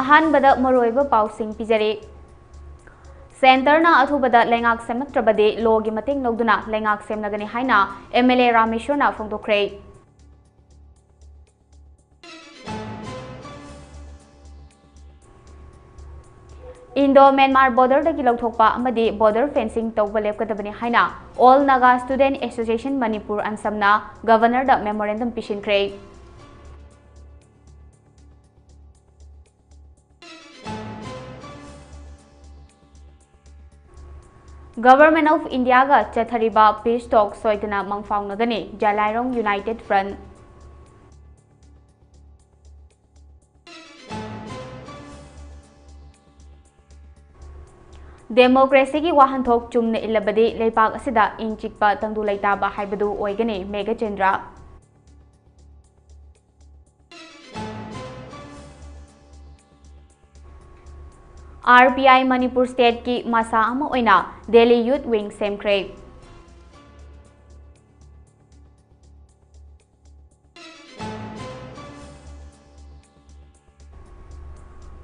अहानबदा मरोइबा पाउसिंग पिजरे सेंटरना अथुबदा लेंगाक सेमनत्रबदे लोगी मतेंग लौदुना लेंगाक सेमनगनी हाइना एमएलए रामेश्वरना फोंदोखरे इंडो म्यांमार बॉर्डर दगी लौथोकपा अमदी बॉर्डर फेंसिंग तौबा लेपकदबनी हाइना all Naga student association Manipur अनसमना गवर्नर द मेमोरेंडम पिशिनख्रे गवर्नमेंट ऑफ इंडिया का चथरीबा पीस टॉक सोइदना मंगफाउनगनी जलाइरोंग यूनाइटेड फ्रंट डेमोक्रेसी की वाहनथोक चुमने इल्लबदी लेपाक असिदा इंचिकपा तंदु लेताबा हाइबदु ओइगनी मेघचंद्र RPI मणिपुर स्टेट की मासा अमा ओइना दिल्ली यूथ विंग सेमख्रे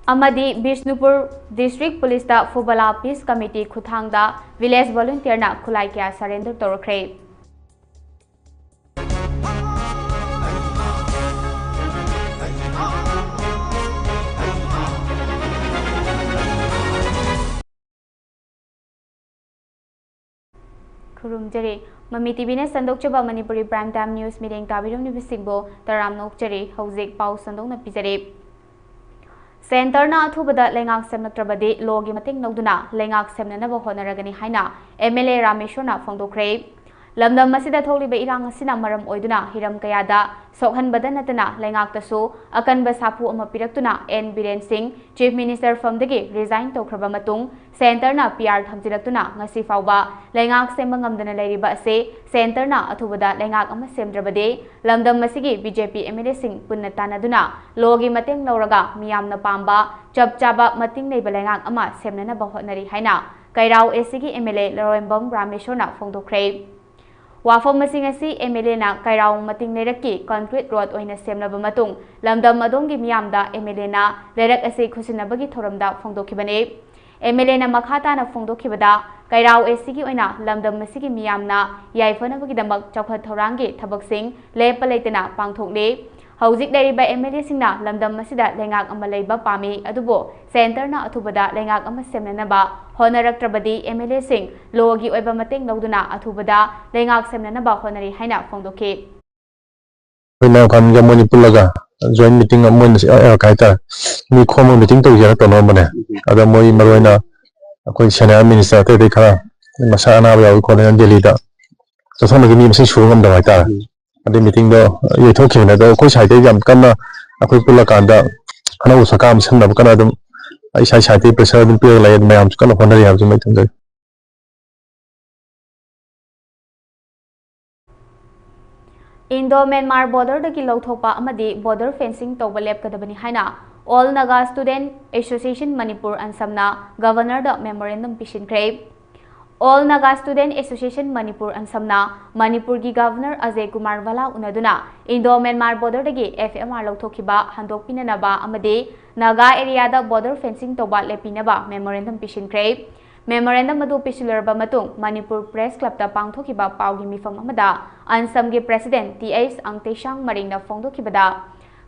अमदी बिष्णुपुर डिस्ट्रिक्ट पुलिस दा फुबला पीस कमिटी खुथांगदा विलेज वॉलंटियर ना खुलाई क्या सरेंडर तोरख्रे खुरुमजरे ममी टीवी ने संदोकचबा मणिपुरी प्राइम टाइम न्यूज मीडिंग ताबिरम निबिसिंगबो तराम नोकचरे हौजिक पाउ संदोंगना पिजरे सेंटरना अथुबदा लेंगाक सेमनत्रबदे लोगी मतेंग लौदुना लेंगाक सेमननबा होनरगनी हाइना एमएलए रामेश्वरना फोंदोखरे लमदम मसिदा थोलिबा इरांग असिना मरम ओइदुना हिरम कयादा सोखनबदा नतना लेंगाकतसु अकनबा साफु अमा पिरक्तुना N Biren Singh chief minister फमदगी रिजाइन तौखरबा मतुंग सेंटरना पीआर थमजिरक्तुना ngasi फाउबा लेंगाक सेमबा ngamdana लेरिबा असे सेंटरना अथुबदा लेंगाक अमा सेमद्रबदे लमदम मसिगी बीजेपी एमएलए सिंह पुन्ना तानादुना लोगी मतेंग लौरगा मियामना पांबा चपचाबा मतिंग लेबा लेंगाक अमा सेमननबा होनरी हाइना कैराव एसीगी एमएलए लरोइबम रामेश्वरना फोंदोखरे वाफम एमएलए ना कैराव मतिंग लेरकी कंक्रीट रोड ओइना सेमनबा मतुंग लमदम अदोंगी मियामदा एमएलए ना लेरक असे खुसिनबगी थोरमदा फोंदोखिबने एमएलए ना मखाताना फोंदोखिबदा कैराव एसीगी ओइना लमदम मसिगी मियामना याइफनबगीदमक चौखत थौरांगी थबकसिंग लेप लेतना पांगथोकले हौजिक लेरिबा एमएलए सिंगना लमदम मसिदा लेंगाक अमा लेबा पामी अदुबो सेंटरना अथुबदा लेंगाक अमा सेमननबा होनरक्त्रबदी एमएलए सिंग लोगी ओइबा मतेंग लौदुना अथुबदा लेंगाक सेमननबा होनरी हाइना फोंदोखे होइना खानगा मणिपुरगा जॉइंट मीटिंग अमोन काइता मी खोम मीटिंग तो जरा तनो बने अदा मोई मरोइना अखोई सेना मिनिस्टर ते खरा मसाना याव खोले दिल्ली दा ससनगी मी मसे सुरंगम दवाइता अदे मीटिंग दो ये थोखिबने दो कोई साइड याम कन्ना अखोई पुला कांदा अनौ सकाम संनब कना दम आई साइड प्रेशर दम पे लाय मयाम कना होनरी हाब जुमै थंगे इंडो म्यांमार बॉर्डर दगी लौथोपा अमदी बॉर्डर फेंसिंग तौबा लेपकदबनी हाइना all Naga student association Manipur अनसमना गवर्नर द मेमोरेंडम पिशिनख्रे all Naga student association Manipur अनसमना मणिपुर की गवर्नर अजय कुमार वाला उनदुना इंडो म्यांमार बॉर्डर दगी एफएमआर लौथोखिबा हंदोकपिननबा अमदी नागा एरिया द बॉर्डर फेंसिंग तौबा लेपिनबा मेमोरेंडम पिशिनख्रे मेमोरेंडम अदु पिसिलरबा मतुंग मणिपुर प्रेस क्लब ता पांगथोखिबा पाउगी मिफम अमदा अनसम के प्रेसिडेंट टीएस अंगतेशांग मरिंगना फोंदोखिबदा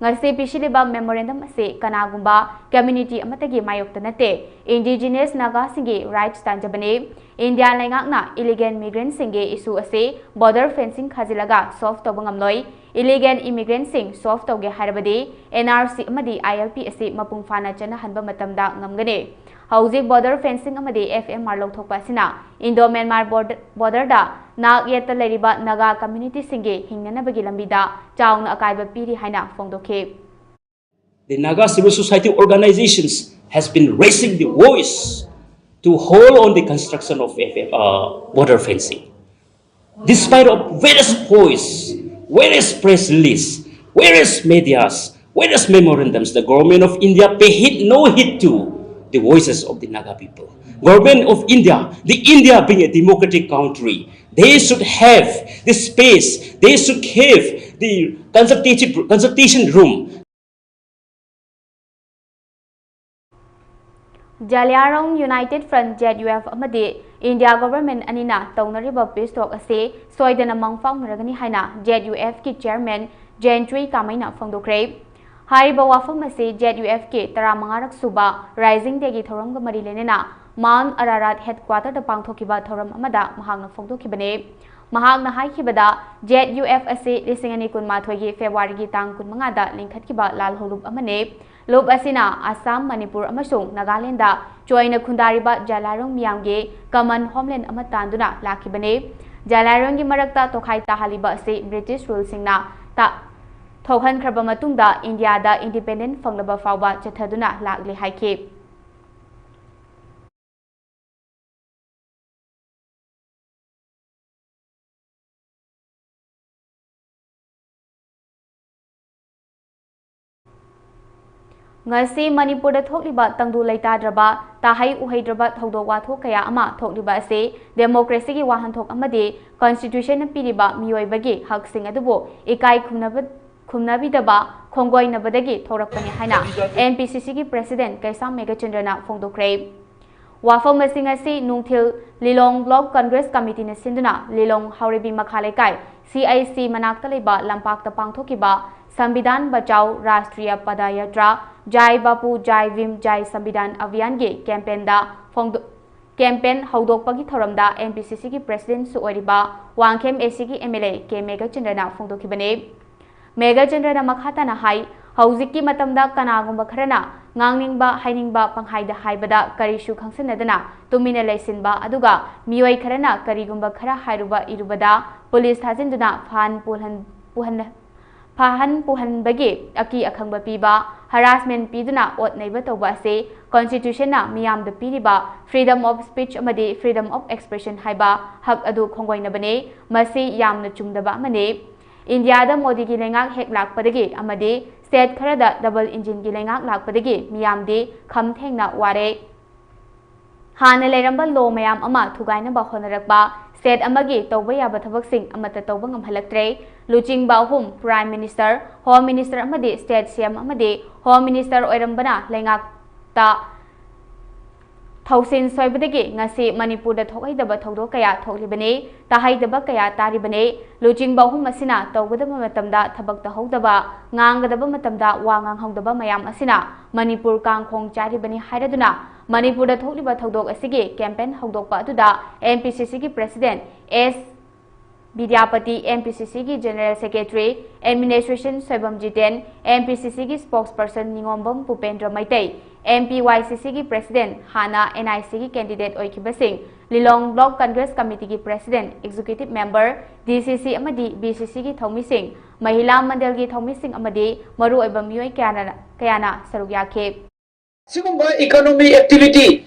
ngasi pisiliba memorandum ase kanagumba community amatagi mayokta nate indigenous naga singi rights tanjabane india laingakna illegal migrant singi issue ase border fencing khajilaga solve tobangam loi illegal immigrant sing solve toge harabadi nrc amadi ilp ase mapung fana chana hanba matamda ngamgane hauji border fencing amadi fmr lokthokpa sina indo myanmar border da nak yeta leriba naga community singi hingnanabagi lambida chaungna akaiba piri haina fongdokhe the Naga civil society organizations has been raising the voice to hold on the construction of border fencing despite of various voice, various press release, various medias, various memorandums. The government of India pay no heed to the voices of the Naga people. government of India, the India being a democratic country, they should have the space, they should have the consultation room. Jalyarong United Front ZUF amadi India government anina taunariba peace talk ase soidana mangfang ragani haina ZUF ki chairman Jentry Kamaina phongdokre hariba wafam ase ZUF ki 15rak suba rising day gi thoram ga mari lenena Mount Ararat headquarter da pangthokiba thoram amada mahangna phongdokibane mahangna haikibada ZUF ase lisingani kun mathoi gi February gi tang kun manga da lingkhatkiba lal holup amane Lob asina Assam, Manipur amasung Nagaland da join a kundariba Jalarong Miyamge Common Homeland amatanduna lakibane Jalarong gi marakta tokhai tahaliba se British rule singna ta thohan khraba matungda India da independent fanglaba fawba chathaduna lakli haike ngasi Manipur da thokliba tangdu leitadraba tahai uhaidraba thodok wathok kaya ama thokliba ase democracy gi wahanthok amade constitution na piriba miyoibagi haksing adubo ikai khumnabidaba khongoinabadagi thorakpani haina NPCC gi president Kaisam Megachandrana phongdokre wafam masing asi nungthil Lilong Block Congress Committee na sinduna Lilong Haurebi Makhalekai CIC manakta leba lampakta pangthokiba Sambidan Bachao Rashtriya Padayatra Jai Bapu Jai Vim Jai Sambidan Abhiyan ge campaign haudokpagi thoramda NPCC ki president su oriba Wangkhem AC ki MLA ke Megachandrana phongdokibane Megachandrana makhatana hai haujikki matamda kanagumba kharana ngangningba hainingba panghaida haibada karisu khangsanadana tumina leisinba aduga miyoi kharana karigumba khara hairuba irubada police thajinduna Fahan puhan bagi aki akhangba piba harassment piduna ot neiba toba ase constitution na miyam da piriba freedom of speech amadi freedom of expression haiba hak adu khongwaina bane masi yamna chumdaba mane India da Modi gi lengak hek lakpadagi amadi state kharada double engine gi lengak lakpadagi miyam de kham thengna ware hana leramba lo mayam ama thugaina ba honarakba state amagi tawba yaba thabaksing amata tawba ngamhalaktre Luching Bahum Prime Minister Home Minister amadi State CM amadi Home Minister oirambana lengak ta thausin soibadagi ngasi Manipur da thokaidaba thodok kaya thoklibane tahaidaba kaya taribane Luching Bahum asina tawgadaba matamda thabak tahodaba ngangadaba matamda wangang hongdaba mayam asina Manipur kangkhong charibane hairaduna Manipur da thokliba thodok asigi campaign hodokpa atuda NPCC ki President S Vidyapati MPCC ki General Secretary Administration Soibam Jiten MPCC ki Spokesperson Ningombam Pupendra Maitai MPYCC ki President Hana NIC ki Candidate Oikibasing Lilong Block Congress Committee ki President Executive Member DCC amadi BCC ki Thomising Mahila Mandal ki Thomising amadi Maru Oibam Miyoi Kayana Saruk Yakhe Sigumba economic activity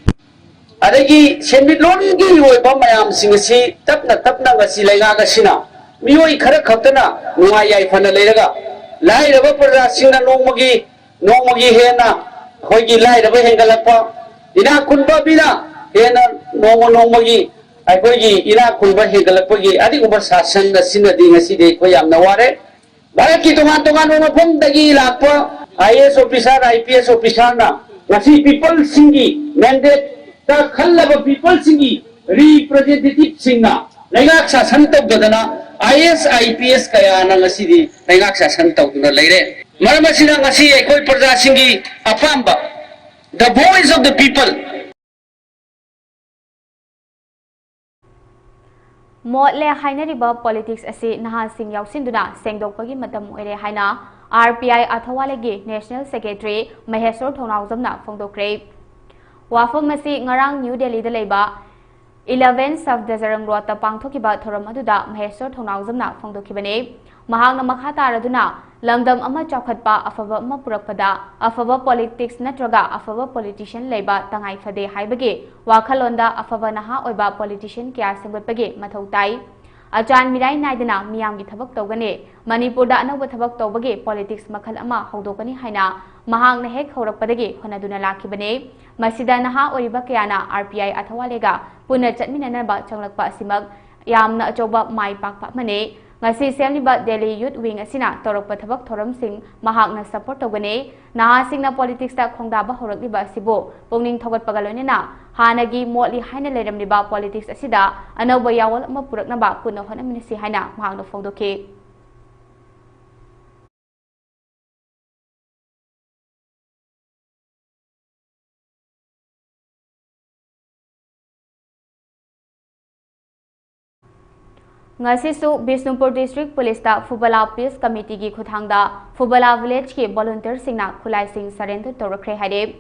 adagi senmitlon gi oiba mayam singasi tapna ngasi laiga ga sina mioi khara khaktana nuwa yai phana leiraga lai raba parra singna nongmagi hena hoigi lai raba hengalapa ina kunba bina hena nongmagi aikogi ina kunba hengalapagi adi uba sasan na sina di ngasi de ko yamna ware baraki tongan mafam dagi lakpa IAS officer IPS officer na ngasi people singi mandate the khallaba people singi representative singna laigak sasan tawdana IAS IPS kaya na ngasi di laigak sasan tawduna leire maramasina ngasi ekoi parja singi apamba the voice of the people Motle hainariba politics asi naha sing yausinduna sengdokpagi matam oire haina RPI athawalegi National Secretary Maheshwar Thonaujamna phongdokre wafam asi ngarang New Delhi da leiba 11 South Desarang Road ta pangthokiba thoram aduda Maheshwar Thonaujamna phongdokibane mahangna makha taraduna lamdam ama chakhatpa afaba ama purakpada afaba politics natraga afaba politician leiba tangai phade haibage wakhalonda afaba naha oiba politician kya singbatpage mathautai अचान मिराई नाइदना मियाम की थबक तौगने मणिपुर दा अनौब थबक तौबगे politics मखल अमा हौदोकनी हाइना महांगना हेक हौरकपदगे होनादुना लाखिबने मसिदा नहा ओरिबा कयाना RPI अथवालेगा पुनः चटमिननबा चंगलकपा सिमक यामना अचौबा माई पाकपा मने ngasi semliba Delhi Youth Wing asina torokpa thabak thoramsing mahakna support togane nahasingna politics ta khongdaba horakliba sibo pongning thogat pagaloinena hanagi motli haina leiramliba politics asida anauba yawal ama puraknaba punna honaminasi haina mahakna phongdoke ngasisu Bisnupur District Police ta Fubala Peace Committee ki khuthangda Fubala Village ki volunteer singna khulai sing surrender torakre haide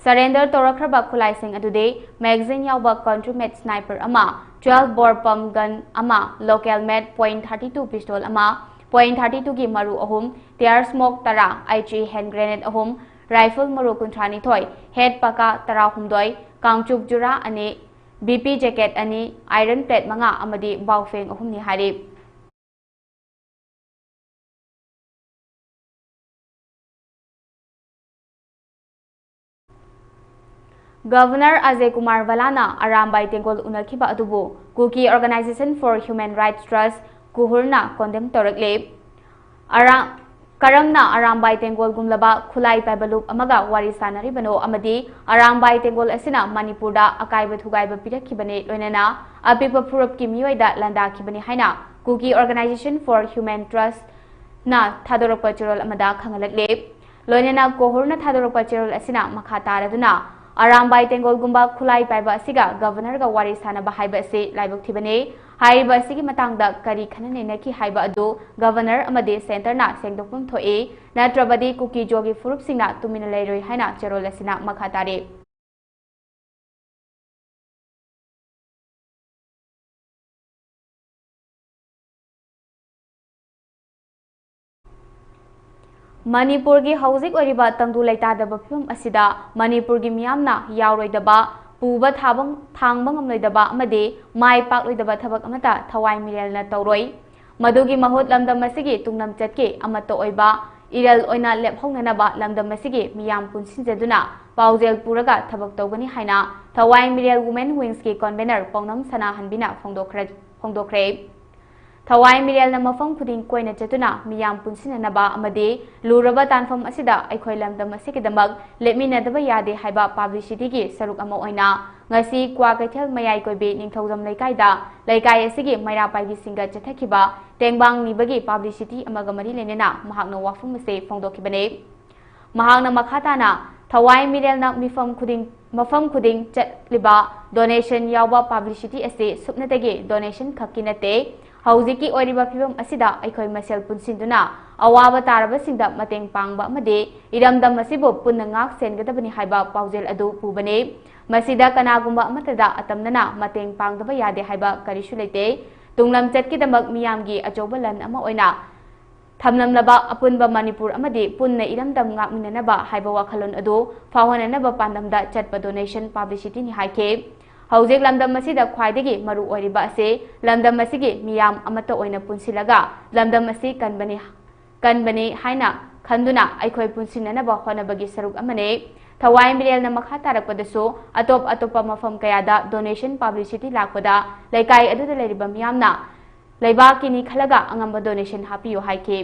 surrender torakraba khulai sing adude magazine yawba country made sniper ama 12 bore pump gun ama local made .32 pistol ama .32 ki maru ahum tear smoke tara IG hand grenade ahum rifle maru kunthani thoi head paka tara humdoi kangchuk jura ane BP jacket ani iron plate manga amadi baufeng ahumni hari Governor Ajay Kumar Valana Arambai Tengol unakhiba adubu Kuki Organization for Human Rights Trust kuhurna condemn torakle Karamna Arambai Tengol gumlaba khulai paibalup amaga wari sanari bano amadi Arambai Tengol asina Manipur da akaiba thugaiba pirakhibane loinana apipa phurup ki miyoida landa khibani haina Kuki Organization for Human Trust na thadorokpa chirol amada khangalakle loinana kohurna thadorokpa chirol asina makha taraduna Arambai Tengol gumba khulai paiba asiga governor ga wari sanaba haiba ase laibok thibane haiba asigi matangda kari khanane naki haiba adu governor amade center na sengdokpum thoi natrabadi kuki jogi furup singna tumina leiroi haina cherol asina makha tare Manipur gi hauzik oriba tangdu laita da bapum asida Manipur gi miyamna yauroi daba puba thabang thangbang amloi daba amade mai pak loi daba thabak amata thawai mirel na tawroi madugi mahut lamdam asigi tungnam chatke amato oiba iral oina lephongna ba lamdam asigi miyam punsinjeduna paujel puraga thabak tawgani haina thawai mirel women wings ki convener pongnam sana hanbina phongdokre Thawai Mirel na mafam khuding koina chatuna miyam punsinanaba amade luraba tanfam asida aikhoi lamdam asikidamag lepminadaba yade haiba publicity gi saruk ama oina ngasi kwa kaithel mayai koibe ningthaujam laikai laikai asigi maira paigi singa chathakhiba tengbang nibagi publicity amaga mari lenena mahakna wafum ase phongdokhibane mahakna makhatana Thawai Mirel na mafam khuding chatliba donation yawba publicity ase supnatagi donation khakinate Hauziki oriba phibam asida aikhoi masel punsinduna awaba taraba singda mateng pangba amade iramdam asibo punna ngak sengadabani haiba paujel adu pubane masida kanagumba amatada atamnana mateng pangdaba yade haiba karisu leite tunglam chatkidamak miyamgi achobalan ama oina thamlamlaba apunba Manipur amade punna iramdam ngak minanaba haiba wakhalon adu fawhananaba pandamda chatpa donation publicity ni haike Haujik lamdam masida khwaidagi maru oriba ase lamdam masigi miyam amata oina punsilaga lamdam masi kanbani haina khanduna aikhoi punsinanaba honabagi saruk amane Thawai Mirel na makha tarakpadasu atopa mafam kayada donation publicity lakpada laikai aduda leiriba miyamna laibakini khalaga angamba donation hapiyo haike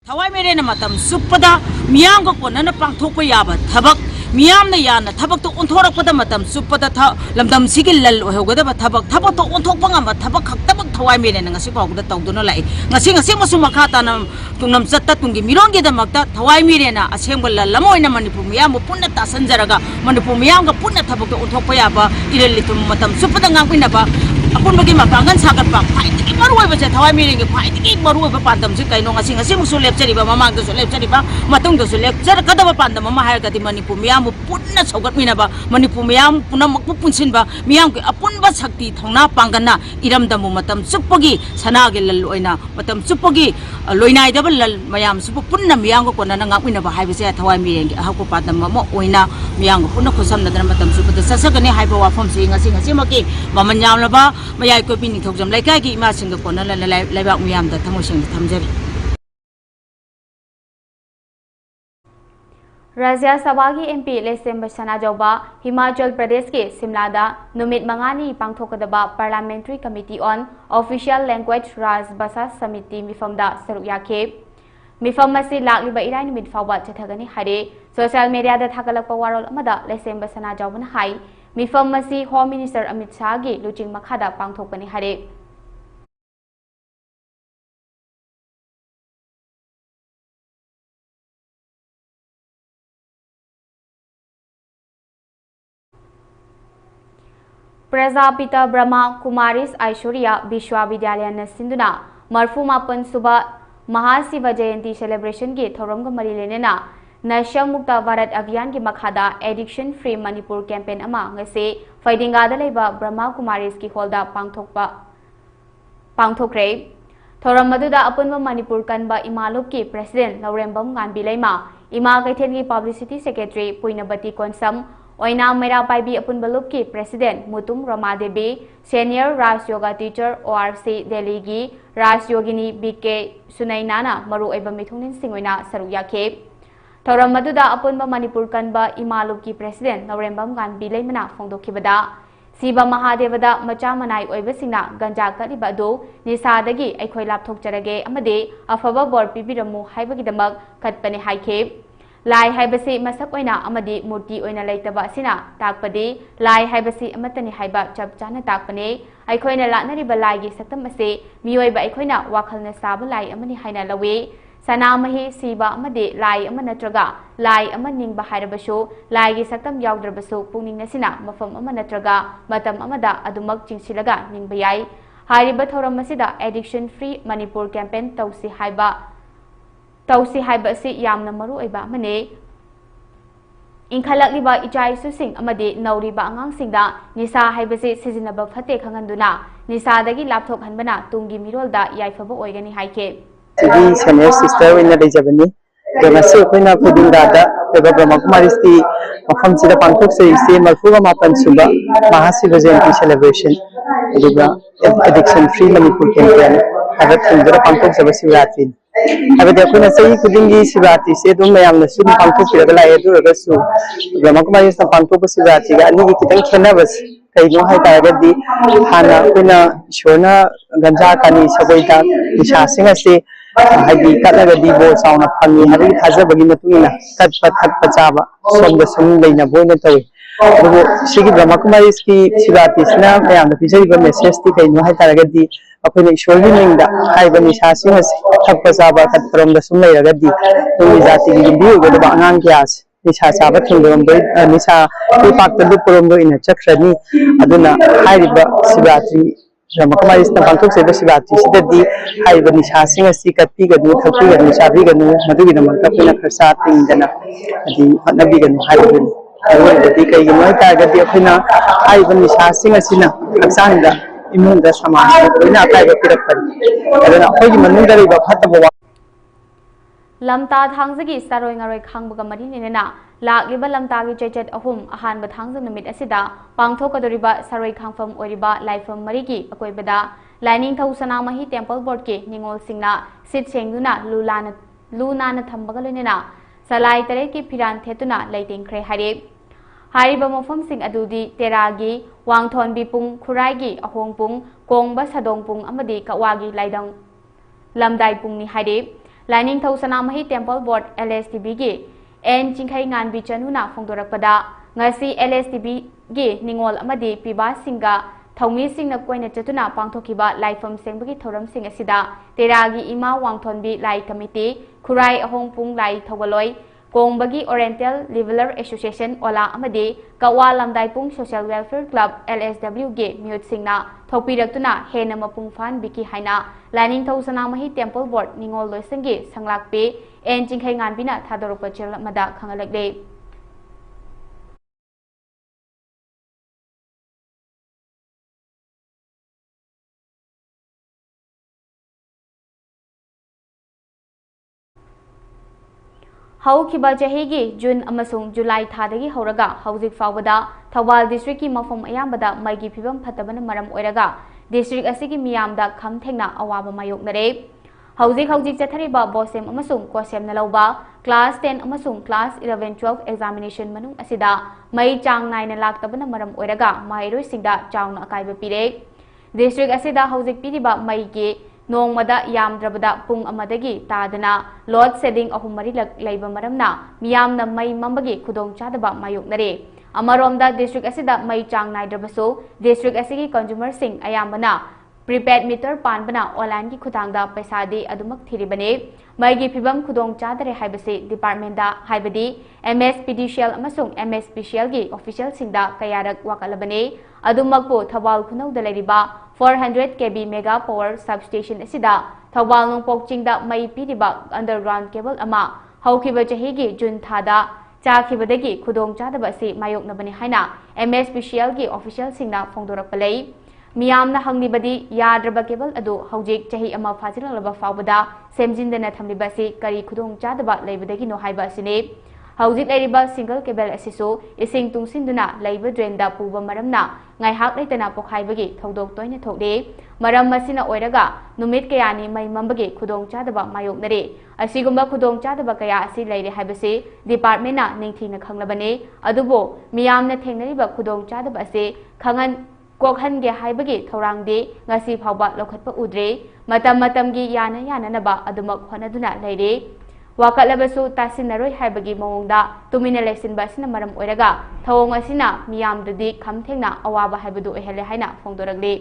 Thawai Mirel na matam suppada miyam ko konana pangthokpa yaba thabak Miyam na yan na tabak to untorak pada matam supada lamdam sigil lal hogada ba tabak to untok pa nga ba tabak tabak Thawai Mirel na ngasi pa hogada tawdo na lai ngasi masumakata na tungnam satta tunggi mirongi da magta Thawai Mirel na asem lal lamoy na Manipur miyam punna ta sanjaraga Manipur miyam ga punna tabak to untok pa yaba ilalitum matam supada nga pina ba apun bagi mapangan sagat pa paitiki maruay ba Thawai Mirel ga paitiki maruay ba pandam si kaino ngasi musulep chari ba mamang to sulep chari ba matung to sulep char kada ba pandam mamahayar ka di Manipur miyam punna saugat minaba Manipur miyam punna makpupunsin ba miyam ki apun ba sakti thongna pangana iramdamu matam suppagi sanagi lal oina matam suppagi loinai da lal mayam supu punna miyam ko na ngak minaba haibase Thawai Mirel gi ahako padam mo oina miyam ko punna khosam na matam supu da sasagani haiba wafam si ngasi maki mamanyam laba ꯃꯌꯥꯏ ꯀꯣꯏꯕꯤ ꯅꯤꯡꯊꯧꯖꯝ ꯂꯩꯀꯥꯏꯒꯤ ꯏꯃꯥꯁꯤꯡꯒ ꯀꯣꯟꯅ ꯂꯩꯕꯥꯛ ꯃꯤꯌꯥꯝꯗ ꯊꯃꯣꯏꯁꯦꯡꯅ ꯊꯝꯖꯔꯤ Rajya Sabha ki MP Lesemba Sanajauba Himachal Pradesh ke Simlada Numit Mangani Pangthokadaba Parliamentary Committee on Official Language Raj Basa Samiti Mifamda Saruk Yakhe Mifam masi lakliba irai numit fawba chathagani hare social media da thakalakpa warol amada Lesemba Sanajauban hai Mifam masi Home Minister Amit Shah gi luching makhada pangthokpani hare Prajapita Brahma Kumaris Aishwarya Vishwavidyalaya na sinduna Marfumapan Suba Mahasiva Jayanti celebration ki thoramga mari lenena Nasha Mukta Bharat Abhiyan ki makhada Addiction Free Manipur campaign ama ngase Faidingada leiba Brahma Kumaris ki holda pangthokre thoram maduda apunba Manipur kanba Imalup ki President Laurembam Nganbi leima Ima Kaithen ki Publicity Secretary Puinabati Konsam Oina Mera Paibi Apunbalup ki President Mutum Ramadevi Senior Raj Yoga Teacher ORC Delhi gi Raj Yogini BK Sunainana Maru Eba Mithungnin Singoina Saruk Yakhe Thoram maduda apunba Manipur kanba Imalup ki President Laurembam Nganbi leimana phongdokhibada Siba Mahadevada Macha Manai Oibasingna Ganja Kaliba adu Nisadagi Aikhoi Lapthokjarage amade afaba bor pibiramu haibagidamak katpane haikhe Lai haibasi masak oina amadi murti oina leitaba sina takpadi lai haibasi amatani haiba chap chana takpane aikhoina lanariba lai gi saktam ase miyoiba aikhoina wakhalna saba lai amani haina lawe sanamahi siba amadi lai amanatraga lai amaningba hairabasu lai gi saktam yaudраbasu pungninga sina mafam amanatraga matam amada adumak chingsilaga ningba yai hariba thoram masida addiction free Manipur campaign tausi haiba si yamna maru oiba mane Inkhalakliba ichai susing amade nauriba angang singda nisa haibase sizinaba phate khanganduna nisa dagi lapthok hanbana tungi mirolda yaifaba oigani haike Sidi senior sister winna dejabani demasi koina pudinda da Brahma Kumaris ki mafam sida pangthok se ise marfuga mapan suba Mahasiva Jayanti celebration aduga addiction free Manipur campaign habat thundra pangthok saba Shivratri Abadi akuna sahi kudingi Shivratri se dum mayamna sum pangthok piraga lai aduraga su Brahma Kumaris na pangthok Shivratri ga ani kitang khenabas kaino hai taragadi hana kuna shona ganja kani saboita nisha singa se hadi katagadi bo sauna phangi hari thajabagi matungina katpa thakpa chaba somda sum leina boina tawi adugo sigi Brahma Kumaris ki Shivratri sina mayamna pijariba message ti kaino hai taragadi akoina ishwargi ningda haiba nisha singa se thakpa chaba katparomda sum leiragadi tungi jati gi limbi ugoda angang kyas Nisha Saba Thundombo Nisha Pakta Lupurombo in a Chakrani Aduna Hariba Shivratri Brahma Kumaris na pangthok seba Shivratri sidadi haiba nisha singa si katpiganu thakpiganu chabiganu madugina mangkapina kharsa tingdana adi hatnabiganu haibani adudi kaigino haitagadi akhina haiba nisha singa sina haksangda imungda samajda loina akaiba pirakpani aduna akhoigi manungda riba phataba Lamta Thangzagi Saroi Ngaroi Khangbaga Marinina Lakliba Lamtagi Chechet Ahum Ahanba Thangza Numit Asida Pangthokadoriba Saroi Khangfam Oriba Laifam Marigi Akoibada Lining Thausana Mahi Temple Board Ke Ningol Singna Sit Sengduna Lunana Thambagalinina Salai Tareki Piran Thetuna Lighting Kre Hare Hariba Mofam Sing Adudi Teragi Wangthon Bipung Khuraigi Ahongpung Kongba Sadongpung Amadi Kawagi Laidang Lamdai Pung Ni Hare Lining Thausana Mahi Temple Board LSTB gi N Chingkhai Nganbi Chanuna Phongdorakpada ngasi LSTB gi Ningol amadi Piba Singa Thongmi Singna Koina Chatuna Pangthokiba Laifam Sengbagi Thoram Sing asida Teragi Ima Wangthonbi Lai Committee Khurai Ahongpung Lai Thogaloi Kongbagi Oriental Leveler Association Ola amadi Kawa Lamdaipung Social Welfare Club LSW gi Mute Singna Thopiraktuna Hena Mapung Fan Biki Haina Lining Thausana Mahi Temple Board Ningol Loisangi Sanglakpe N Chingkhai Nganbina Thadorokpa Chel Mada Khangalakle Haukiba Jahigi June Amasung July Thadagi Horaga Hauzik Fawada Thawal District ki Mafam Ayambada Maigi Phibam Phatabana Maram Oiraga district asigi miyamda khamthengna awaba mayoknare hauzik chathariba bosem amasung kosem na lauba class 10 amasung class 11 12 examination manung asida mai chang naina laktabana maram oiraga mairoi singda chawna akaiba pire district asida hauzik piriba mai ge nongmada yamdrabada pung amadagi tadana load shedding ahum mari laiba maramna miyamna mai mambagi khudong chadaba mayoknare amaromda district asida mai chang naidrabasu district asigi consumer sing ayambana prepaid meter panbana online ki khudangda paisa di adumak thiribane mai gi phibam khudong chadare haibase department da haibadi MSPDCL amasung MSPCL gi official singda kayarak wakalabane adumakpo thawal khunau da leriba 400 kV mega power substation asida thawal nongpok chingda mai piriba underground cable ama haukiba chahi gi jun thada chakhibadagi khudong chadaba si mayoknabani haina MSPCL gi official singna phongdorakpalei miyamna hanglibadi yadraba cable adu haujik chahi ama fajilalaba fawbada semjindana thamliba si kari khudong chadaba leibadagi no haiba sine haujik leiriba single cable asisu ising tungsinduna leiba drain da puba maramna ngai hak leitana pokhaibagi thodok toina thokde maram masina oiraga numit kayani mai mambagi khudong chadaba mayoknare asigumba khudong chadaba kaya asi leire haibase department na ningthina khanglabane adubo miyamna thengnariba khudong chadaba ase khangan kokhange haibagi thorangde ngasi phawba lokhatpa udre matamgi yana naba adumak honaduna leire wakalabasu tasinaroi haibagi mawongda tumina lesinba sina maram oiraga thawong asina miyamdudi khamthengna awaba haibadu ohele haina phongdoragli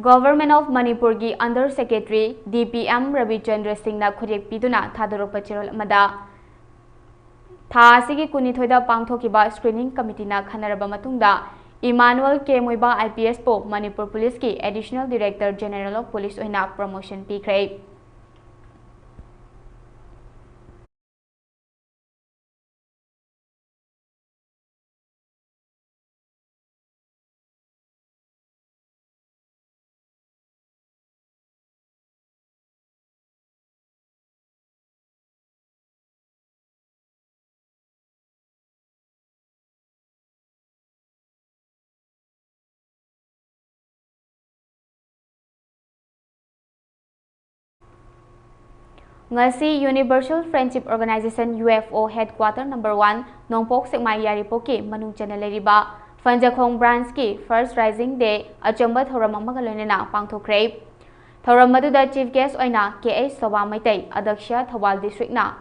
Government of Manipur gi Under Secretary DPM Ravi Chandra Singh na khurek piduna thadorokpa cherol amada tha asigi kunithoida pangthokiba screening committee na khanaraba matungda Emmanuel K Moiba IPS po Manipur Police ki Additional Director General of Police oina promotion pikre ngasi Universal Friendship Organization UFO Headquarter number 1 Nongpok Sekmai Yaripoki manung channel leriba Fanjakhong branch ki First Rising Day achamba thoram amaga loinena pangthokre thoram maduda chief guest oina KH Soba Maitai Adaksha Thawal District na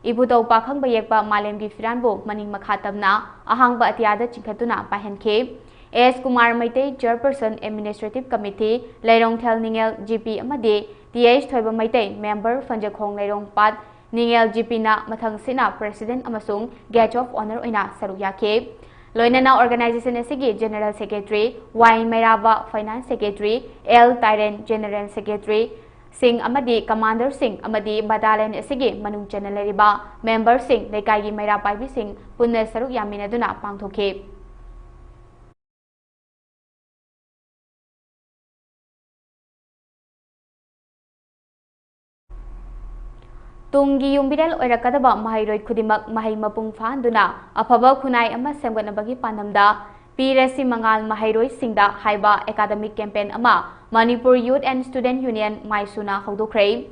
ibutau pakhang bayekpa malemgi firanbo maning makhatamna ahangba atiada chingkhatuna pahenkhe S Kumar Maitai Chairperson Administrative Committee Leirong Thel Ningel GP amadi TH Thoiba Maitai Member Fanjakhong Leirong Pat Ningel GP na mathang sina President amasung Guest of Honor oina saruk yakhe loinana organization asigi General Secretary Y Mairaba Finance Secretary L Tyrant General Secretary Singh amadi Commander Singh amadi Battalion asigi manung channel leriba Member Singh Lekai gi Maira Paibi Singh punna saruk yaminaduna pangthokhe Tungi Yumbidel Oirakadaba Mahairoi Kudimak Mahai Mapung Fahanduna Afaba Kunai ama Semganabagi Panamda Pirasi Mangal Mahairoi Singda Haiba Academic Campaign ama Manipur Youth and Student Union Maisuna Hodokhrei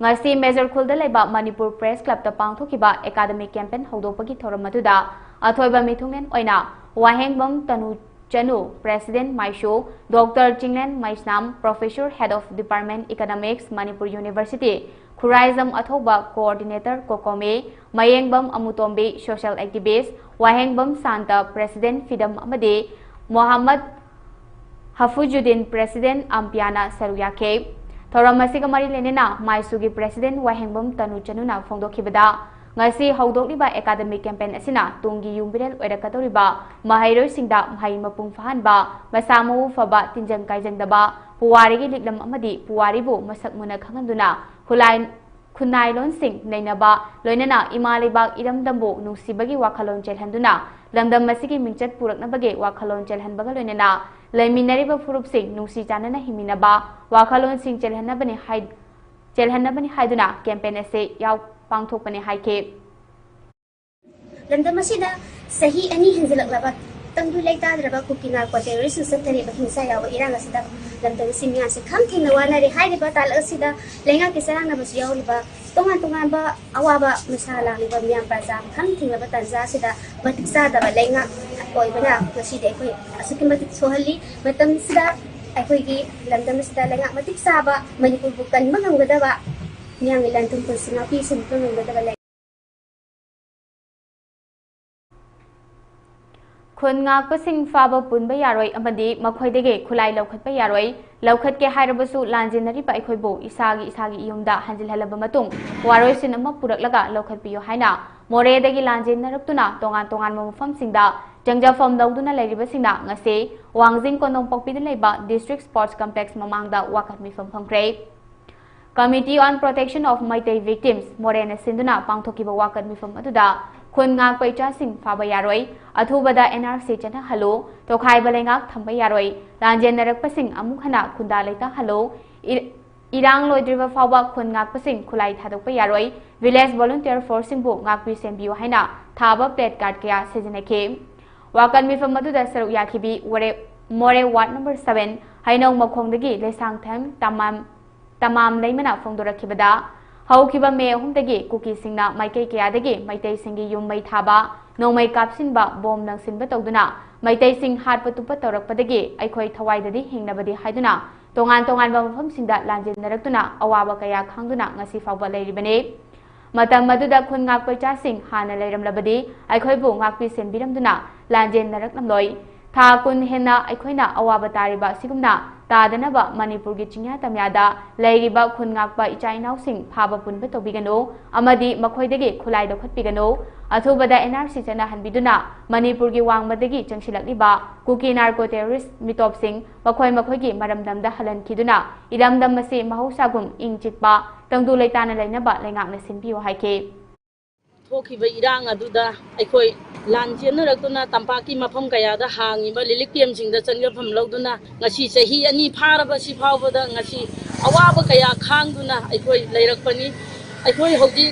ngasi Major Khulda Laiba Manipur Press Club ta pangthokiba Academic Campaign Hodopagi thoram maduda athoiba mithungen oina Wahengbam Tanu Chanu President Maisho Dr. Chinglen Maisnam Professor Head of Department Economics Manipur University Khuraizam Athoba Coordinator Kokome Mayengbam Amutombe Social Activist Wahengbam Santa President Fidam Amade Muhammad Hafujuddin President Ampiana Saruyake thoram asiga mari lenena Maisugi President Wahengbam Tanu Chanuna Phongdokhibada ngasi hawdokliba academic campaign asina tungi yumbirel oirakatoriba mahairoi singda mahai mapung fahanba masamu faba tinjang kaijang daba puwari gi liklam amadi puwari bu masak muna khanganduna खुनाई लोनसिंग नैनबा लोइनना इमा लेबाक इरमदमबो नुसिबगी वाखलोन चेलहंदुना लमदम मसिगी मिंचत पुरकनबगे वाखलोन चेलहनबगा लोइनना लेमिनरिबा फुरुपसिंग नुसि चानना हिमिनबा वाखलोन सिंग चेलहनबनी हाइदुना campaign असे याव पांगथोकपने हाइके लमदम असिदा सही अनि हंजलकलबा तंदु लेताद्रबा कुकिंगा को terrorist सत्तरेबा हिंसा याव इरांग असिदा लमदम सिमिया से खम थेंना वानारे हाइरेबा ताल असिदा लेंगा के सरंगना बस यावलबा तोंगान तोंगानबा अवाबा मसाला लिबा मियां प्रजा खम थेंना तंजा सिदा मतिक सादबा लेंगा ओइबना गसिदे कोइ असुकि मतिक सोहली मतम सिदा अखोइगी लमदम सिदा लेंगा मतिक साबा मणिपुर बु कनबा ngamgadaba मियां इलांतुम पुसिंगा पि सिंपल ngamgadaba खुन ngaakpasing faba punba yaroi amadi makhoidege khulai laukhatpa yaroi laukhatke hairabasu lanjinariba aikhoibo isagi iyumda hanjilhalaba matung waroi sin ama puraklaga laukhatpiyo haina moredagi lanjinaraktuna tongan mafamsingda jangjafam lauduna leiribasingna ngase wangjing konong pokpida leiba district sports complex mamangda wakatmi famphangkre Committee on Protection of Maitai Victims Morena Sinduna Pangthokiba Wakat Mifam Aduda Khun ngak paicha sing phaba yaroi athubada NRC chana halo tokhai balengak thamba yaroi lanjen narak pasing amuk hana khunda leita halo irang loidriba phaba khun ngak pasing khulai thadokpa yaroi village volunteer forcing bu ngakpi sembiu haina thaba plate card kya sejinake Wakat Mifam Aduda saru yakhibi more ward number 7 hainong makhongdagi lesang tham tamam leimana phongdorakhibada Haukiba me humdagi kuki singna maikei kayadagi maitai singi yum mai thaba nongmai kapsinba bom nangsinba tawduna maitai sing hatpa tupa tawrakpadagi aikhoi thawaidadi hingnabadi haiduna tongan ba mafam singda lanjinnarakuna awaba kaya khangduna ngasi fawba leiribane matam maduda khun ngakpa sing hana leiramlabadi aikhoi bu ngakpi senbiramduna lanjinnaraknamloi tha kun hena aikhoina awaba tariba sigumna Tadanaba Manipur gi chingya tamyada leiriba khun ngakpa ichainau sing phaba punba tobigano amadi makhoidagi khulai dokhatpigano athubada NRC chana hanbiduna Manipur gi wangmadagi changsilakliba kuki narco terrorist mitop sing makhoi gi maramdamda halan khiduna iramdam mase mahausagum ingchitpa tangdu leitana leinaba lengakna sinbiyo haike Thokiba irang aduda aikoi lanjennarakuna tampaki mafam kayada hangiba lilikiem singda changjafam lauduna ngasi chahi ani pharaba si phawbada ngasi awaba kaya khangduna aikoi leirakpani aikoi hoji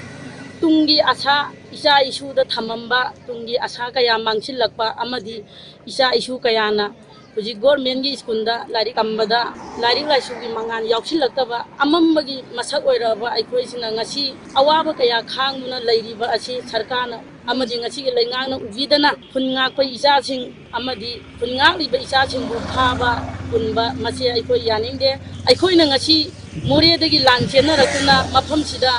tungi asa isa isu da thamamba tungi asa kaya mangsilakpa amadi isa isu kayana hoji government gi school da larik ambada larik laisu gi mangan yauksilakaba amambagi masak oiraba aikoi sina ngasi awaba kaya khangduna leiriba asi sarkana amadi ngasi gi leingangna ubidana khungak pa isa sing amadi khungak liba isa sing bu phaba punba mase aikoi yaningde aikoi na ngasi more dagi lanchena rakuna mafam sida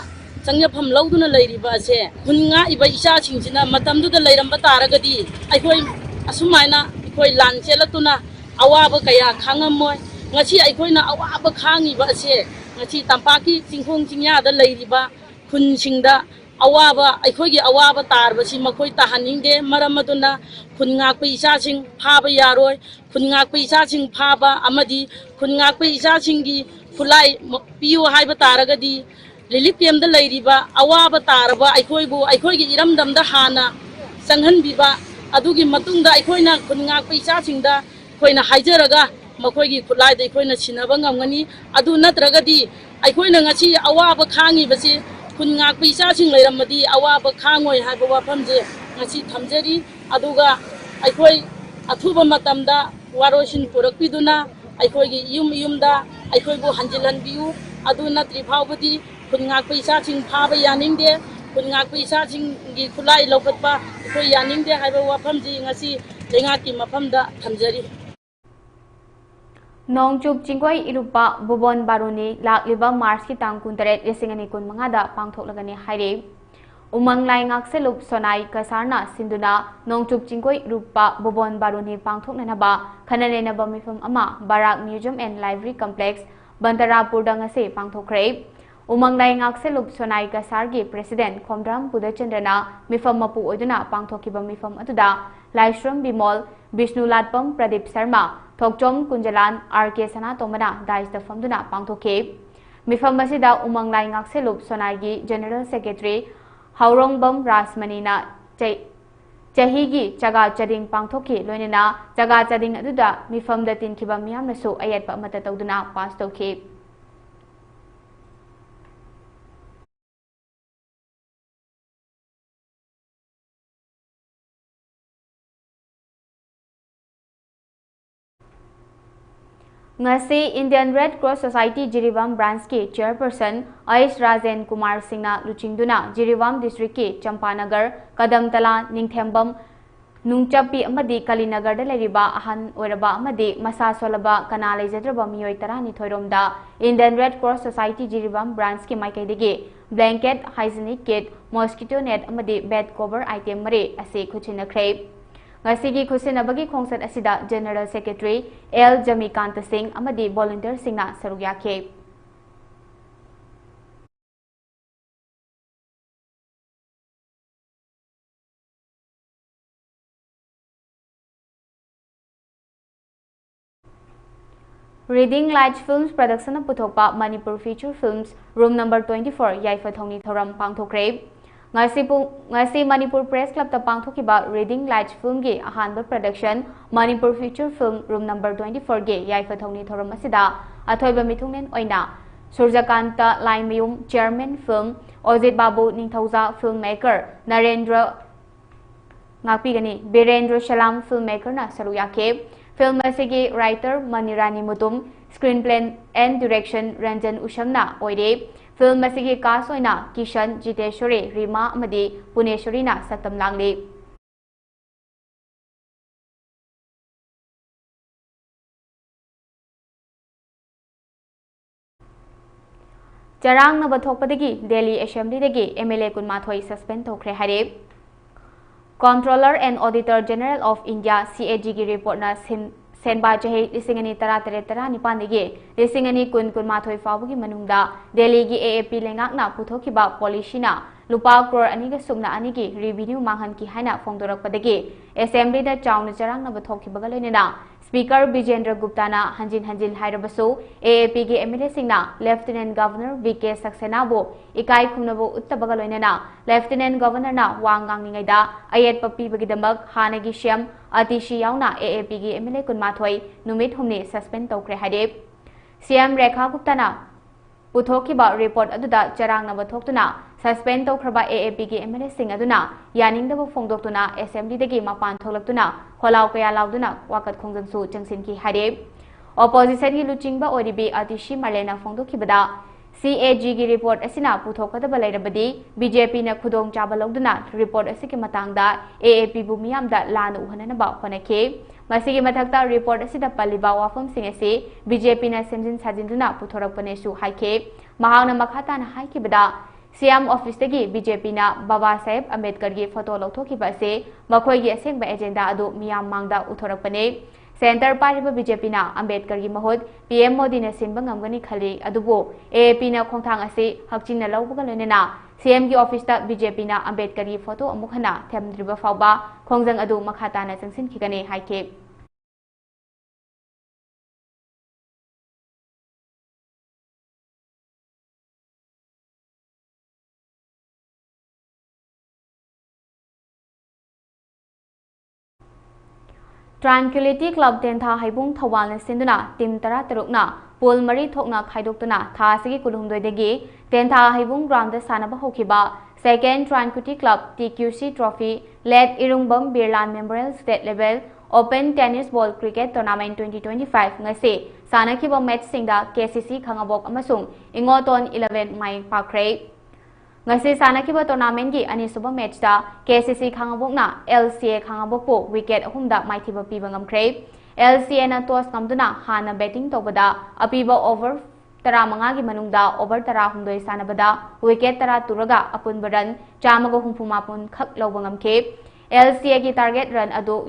changjafam lauduna leiriba ase khungak iba isa sing sina matamdu da leiramba taragadi aikoi asumaina aikoi lanchelatuna awaba kaya khangamoy ngasi aikoi na awaba khangiba ase ngasi tampaki chingkhong chingya da leiriba khunsingda awaba aikoi gi awaba tarbasi makoi tahaningde maramaduna khungak pe isa sing phaba yaroi khungak pe isa sing phaba amadi khungak pe isa singi khulai piu haiba taragadi lilipiam da leiriba awaba tarba aikoi gi iramdam da hana sanghan biba adugi matungda aikoi na khungak pe isa singda koina haijaraga makoi gi khulai da aikoi na sinaba ngamgani adu natragadi aikoi na ngasi awaba khangi basi khun ngak pisa sing leiramadi awaba khangoi haiba wafamje ngasi thamjari aduga aikoi athuba matamda warosin purakpiduna aikoi gi yumda aikoi bu hanjilanbiu adu natri phawbadi khun ngak pisa sing phaba yaningde khun ngak pisa sing gi khulai lokatpa aikoi yaningde haiba wafamje ngasi lengaki mafamda thamjari Nongchup Chingkoi Irupa Bubon Baruni Lakliba Mars ki tang kunteret lisingani kun mangada pangthoklagani haire Umang lai ngak selup sonai kasarna sinduna Nongchup Chingkoi Irupa Bubon Baruni pangthoknanaba khananenaba mifam ama Barak Museum and Library Complex Bantarapur dangase pangthokre Umang lai ngak selup sonai kasargi President Khomdram Pudachandrana mifam mapu oiduna pangthokiba mifam atuda Laishram Bimol Vishnu Latpam Pradeep Sharma Thokchom Kunjalan RK Sana Tomana Dais the Famduna Pangthoke ꯃꯤꯐꯝ ꯑꯁꯤꯗ ꯎꯃꯪ ꯂꯥꯏ ꯉꯥꯛꯁꯦꯜꯂꯨꯞ ꯁꯣꯅꯥꯏꯒꯤ general secretary ꯍꯥꯎꯔꯣꯡꯕꯝ ꯔꯥꯖꯃꯅꯤꯅ ꯆꯍꯤꯒꯤ ꯆꯒꯥ ꯆading ꯄꯥꯡꯊꯣꯛꯈꯤ ꯂꯣꯏꯅꯅ ꯆꯒꯥ chading ꯑꯗꯨꯗ ꯃꯤꯐꯝꯗ ꯇꯤꯟꯈꯤꯕ ꯃꯤꯌꯥꯝꯅꯁꯨ ꯑꯌꯦꯠꯄ ꯑꯃꯠꯇ ꯇꯧꯗꯨꯅ pass ꯇꯧꯈꯤ ngasi Indian Red Cross Society Jiribam branch ki chairperson Aish Rajen Kumar Singh na luchingduna Jiribam district ki Champanagar Kadamtala Ningthembam Nungchapi amadi Kalinagar da leriba ahan oiraba amadi masa solaba kana leijadraba miyoi tarani thoiromda Indian Red Cross Society Jiribam branch ki maikaidagi blanket hygienic kit mosquito net amadi bed cover item mari ase khuchinakhrei ngasi khusinabagi khongsat asida General Secretary L Jamikant Singh amadi volunteer singna saruk yakhe Reading Light Films production puthokpa Manipur feature films room number 24 Yaifa Thongni Thoram pangthokre ngasi Manipur Press Club ta pangthokiba Reading Light Film gi ahanba production Manipur feature film room number 24 gi Yaifa Thongni Thoram asida athoiba mithungnen oina Surjakanta Laimayum Chairman Film Ojit Babu Ningthauja filmmaker Narendra ngapigani Birendra Shalam filmmaker na saruyake film asigi writer Manirani Mutum screenplay and direction Ranjan Ushamna oire film asigi cast oina Kishan Jiteshwari Rima amadi Puneshwari na saktam langli Jarang na bathokpadagi Delhi Assembly dagi MLA Kunmathoi suspend thokre hare Controller and Auditor General of India CAG ki report na senba jahi lisingani tara nipandigi lisingani kun mathoi fawgi manungda Delhi gi AAP lengak na puthokiba policy na lupa crore aniga sumna anigi revenue manghan ki haina fongdorakpadagi Assembly da chawna jarang na bathokhibaga loinena Speaker Bijendra Gupta na hanjin hairabasu AAP gi MLA singna Lieutenant Governor VK Saxena bo ikai khumnabo uttabaga loinena Lieutenant Governor na wangang ningaida ayet papi bagidamak hanagi shyam atishi yauna AAP gi MLA kunmathoi numit humni suspend tokre hade CM Rekha Gupta na puthokiba report aduda charang na bathoktuna suspend tokraba AAP gi MLA sing aduna yaningdaba phongdoktuna assembly dagi mapan tholaktuna kholaw kaya lauduna wakat khongjangsu changsin ki hade opposition gi luchingba oribi atishi marlena phongdokibada CAG gi report asina puthokadaba lairabadi BJP na khudong chaba lauduna report asiki matangda AAP bu miyamda lana uhananaba honake masigi mathakta report asida paliba wafam sing ase BJP na semjin sajinduna puthorakpane su haike mahangna makhata na haikibada CM office tagi BJP na Baba Saheb Ambedkar gi photo lauthokiba ase makhoi gi asengba agenda adu miyam mangda uthorakpane Center pariba BJP na Ambedkar gi mahut PM Modi na sinba ngamgani khali adubo AAP na khongthang ase hakchin na lawbuga loinena CM gi office ta BJP na Ambedkar gi photo amukhana themdriba fawba khongjang adu makhata na changsin khigane haike Tranquility Club Tentha Haibung Thawal na sinduna team tara tarukna pool mari thokna khaidoktuna tha asigi kulhumdoi degi Tentha Haibung ground da sanaba hokiba second Tranquility Club TQC Trophy led Irungbam Birlan Memorial State Level Open Tennis Ball Cricket Tournament 2025 ngase sanakiba match singda KCC Khangabok amasung Ingoton 11 mai pakre ngasi sanakiba tournament gi anisuba match da KCC Khangabok na LCA Khangabok po wicket ahumda maithiba piba ngamkhre LCA na toss kamduna hana batting tobada apiba over tara manga gi manungda over tara humdoi sanabada wicket tara turaga apun baran chamaga humphuma pun khak lawba ngamkhe LCA gi target run adu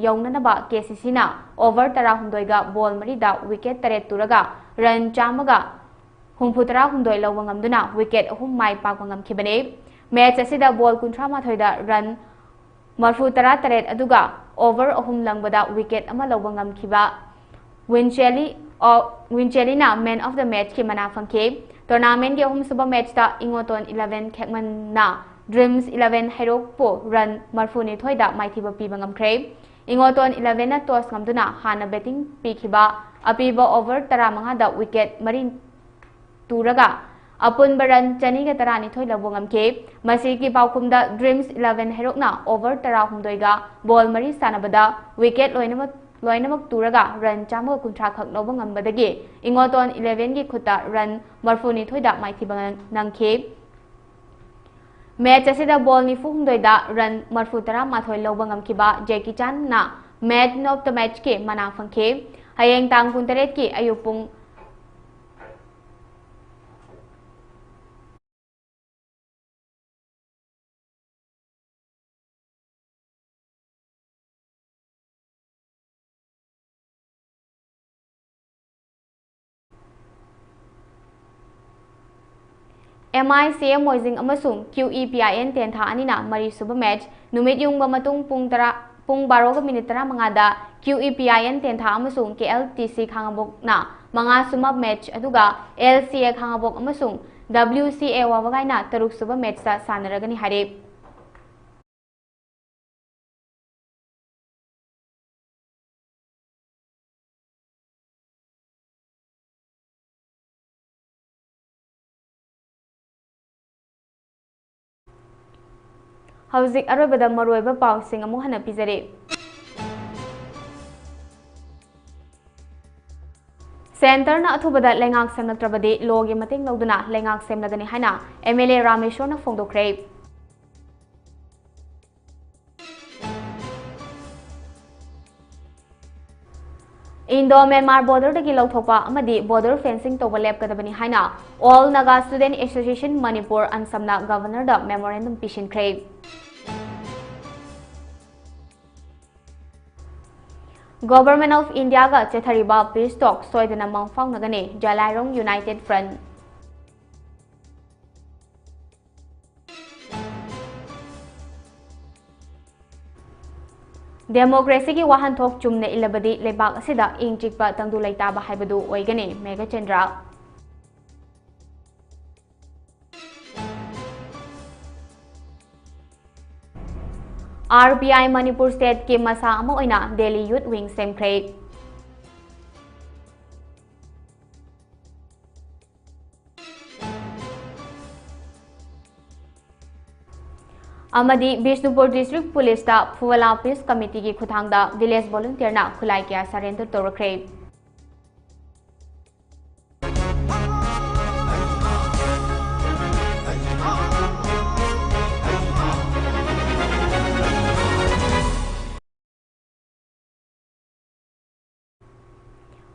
yaunanaba KCC na over tara humdoi ga ball mari da wicket tare turaga run chamaga Humputara hundoi lawang amduna wicket ahum mai pakwangam kibane match asida ball kuntra mathoida run marfutara taret aduga over ahum langbada wicket ama lawangam kiba Wincheli Winchellina Man of the Match ki mana fangke tournament ge ahum suba match ta Ingoton 11 khekman na Dreams 11 Herok po run marfuni thoida maithiba pi bangam kre Ingoton 11 na toss ngamduna hana betting pikhiba apiba over 15 da wicket marin turaga apun baran chani ga tarani thoi labongam ke masi ki paukumda Dreams 11 Herok na over 16 ga ball mari sanabada wicket loinamak turaga run chama kuntra khak loba ngambadagi Ingoton 11 gi khuta run marfuni thoida maithiba nangke match asida ball ni fuhumdoida run marfu tara mathoi loba ngamkiba Jackie Chan na man of the match ke mana fangke hayeng tang kuntaret ki ayupung MICM Moising amasung QEPIN 10 tha anina mari suba match numit yung bamatung pung 12 minute tara mangada QEPIN 10 tha amasung KLTC khangabok na mga sumab match aduga LCA khangabok amasung WCA wawagai na taruk suba match sa sanaragani hare Hauzik arobada maroiba pausing amu hana pizare Center na athubada lengak semnatrabadi logi mating loduna lengak semnagani haina MLA Rameshwar na fongdokre Indo Myanmar border dagi lawthokpa amadi border fencing toba lep kadabani haina All Naga Student Association Manipur ansamna governor da memorandum pishinkre Government of India ga chethariba peace talk soidana mangfang nagane Jalairong United Front Democracy ki wahan thok chumne ilabadi lebak asida ingchikpa tangdu laitaba haibadu oigane Mega Chandra RBI Manipur State ke masa ama oina Delhi Youth Wing semkre Amadi Bishnupur District Police ta Fuwala Peace Committee ki khuthangda village volunteer na khulai kya surrender torakre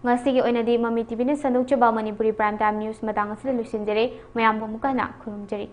Ngasigi oinadi Mami TV ni sanduk chaba Manipuri Prime Time News matang asila lusinjere mayam pamukana khurumjari